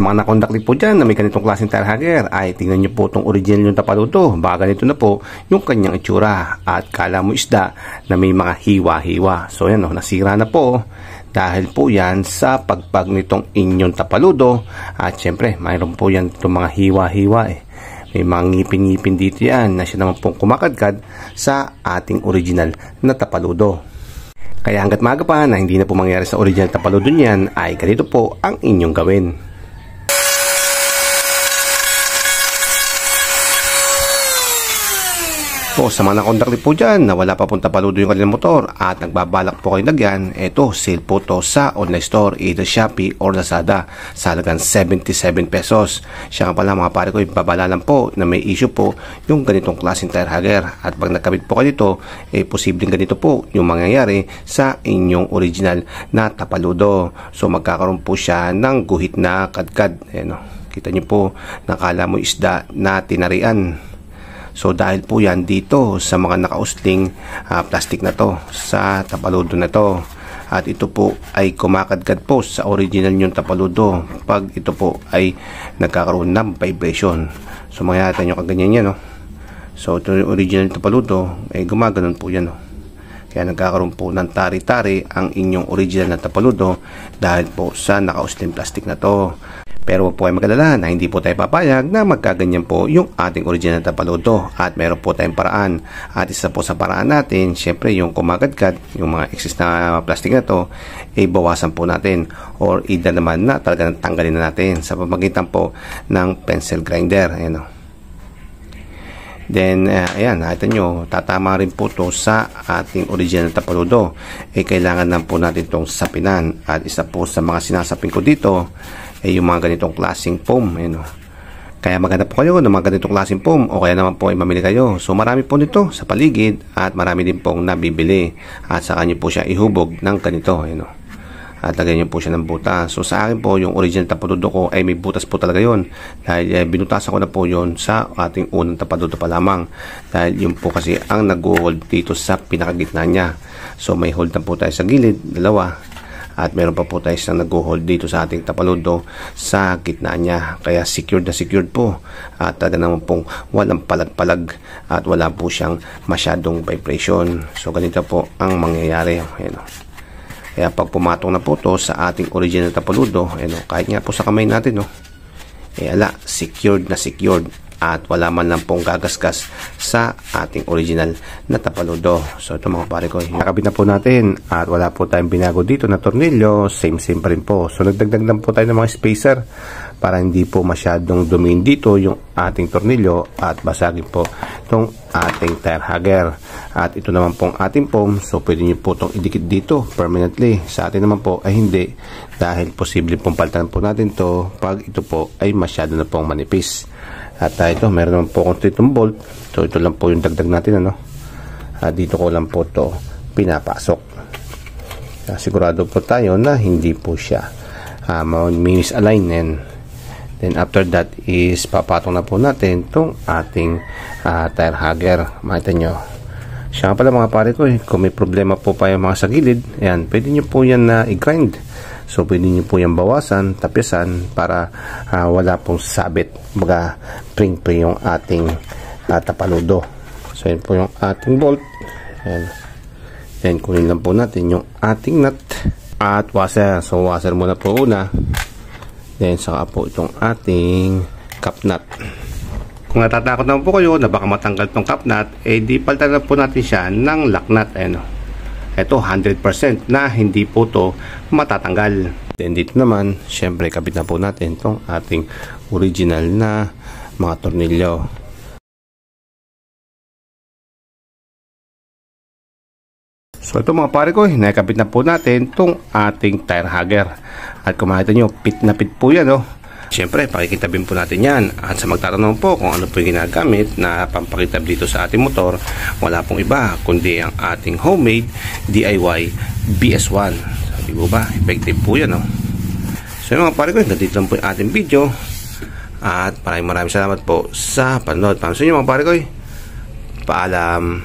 Sa mga nakondakli po dyan na may ganitong klaseng tire hugger, ay tingnan nyo po itong original yung tapaludo. Baka ganito na po yung kanyang itsura. At kala mo isda na may mga hiwa-hiwa. So yan nasira na po. Dahil po yan sa pagpag nitong inyong tapaludo. At syempre, mayroon po yan itong mga hiwa-hiwa May mga ngipin-ngipin dito yan na siya naman pong kumakadkad sa ating original na tapaludo. Kaya hanggat maaga pa na hindi na po mangyari sa original tapaludo niyan, ay ganito po ang inyong gawin. Po, sa mga nakondakli po dyan na wala pa pong tapaludo yung kanilang motor at nagbabalak po kayo lagyan, eto, sale po to sa online store, either Shopee or Lazada, sa halagang 77 pesos. Siya nga pala mga pare ko, babala lang po na may issue po yung ganitong klaseng tire hugger. At pag nakabit po kayo dito, posibleng ganito po yung mangyayari sa inyong original na tapaludo. So magkakaroon po siya ng guhit na kadkad. Kita nyo po, nakala mo isda na tinarian. So dahil po yan dito sa mga nakausling plastic na to, sa tapaludo na to. At ito po ay kumakadkad po sa original yung tapaludo pag ito po ay nagkakaroon ng vibration. So mangyayari nyo kaganyan yan So ito yung original tapaludo ay gumaganon po yan Kaya nagkakaroon po ng tari-tari ang inyong original na tapaludo dahil po sa nakausling plastic na to. Pero huwag po kayo mag-alala na hindi po tayo papayag na magkaganyan po yung ating original na tapaludo. At meron po tayong paraan. At isa po sa paraan natin, syempre yung kumakadkad, yung mga excess na plastic na to, bawasan po natin. Or either naman na talagang tanggalin na natin sa pamagitan po ng pencil grinder. Then, ayan, nakita nyo, tatama rin po to sa ating original na tapaludo. Kailangan lang po natin itong sapinan. At isa po sa mga sinasapin ko dito, yung mga ganitong klaseng foam. Kaya maganda po kayo ng mga ganitong klaseng foam o kaya naman po ay mamili kayo. So marami po nito sa paligid at marami din pong nabibili. At saka nyo po siya ihubog ng ganito. At lagyan nyo po siya ng butas. So sa akin po, yung original tapaludo ko ay may butas po talaga yon. Dahil binutasan ko na po yon sa ating unang tapaludo pa lamang. Dahil yun po kasi ang nag-hold dito sa pinakagitna niya. So may hold na po tayo sa gilid, dalawa. At meron pa po tayo isang nag-hold dito sa ating tapaludo sa gitna niya. Kaya secured na secured po. At talaga naman pong walang palag-palag at wala po siyang masyadong vibration. So ganito po ang mangyayari. Kaya pag pumatong na po to sa ating original tapaludo, kahit nga po sa kamay natin, secured na secured. At wala man lang pong gagasgas sa ating original na tapaludo. So ito mga pare ko, nakabit na po natin at wala po tayong binago dito na tornilyo, same pa rin po. So nagdagdag lang po tayo ng mga spacer para hindi po masyadong dumiin dito yung ating tornilyo at basagin po itong ating tire hugger. At ito naman pong ating foam, so pwede nyo po itong idikit dito permanently. Sa atin naman po ay hindi, dahil posible pong palitan po natin to pag ito po ay masyado na pong manipis. At ito, meron naman po akong tritong bolt. So ito lang po yung dagdag natin dito ko lang po to pinapasok. Sigurado po tayo na hindi po siya misalign. Then after that is papatong na po natin itong ating tire hugger. Makita nyo, siya pala mga pare ko, kung may problema po pa yung mga sa gilid, ayan, pwede nyo po yan na i-grind. So pwede nyo po yan bawasan, tapyasan para wala pong sabit, mga pring yung ating tapaludo. So yan po yung ating bolt. Ayan. Then kunin lang po natin yung ating nut at washer. So washer muna po una. Then saka po itong ating cap nut. Kung natatakot naman po kayo na baka matanggal itong cap nut, di palitan na po natin siya ng lock nut. Ito 100% na hindi po to matatanggal. Then dito naman, syempre kabit na po natin itong ating original na mga tornilyo. So ito mga pare ko, nakabit na po natin itong ating tire hugger. At kung makita nyo, pit na pit po yan. Siyempre, pakikitabin po natin yan. At sa magtatanong po kung ano po yung ginagamit na pampakitab dito sa ating motor, wala pong iba kundi ang ating homemade DIY BS1. Sabi po ba? Effective po yan. So yung mga pare ko, dito lang po yung ating video. At maraming salamat po sa panonood. Para sa inyo mga pare ko, paalam.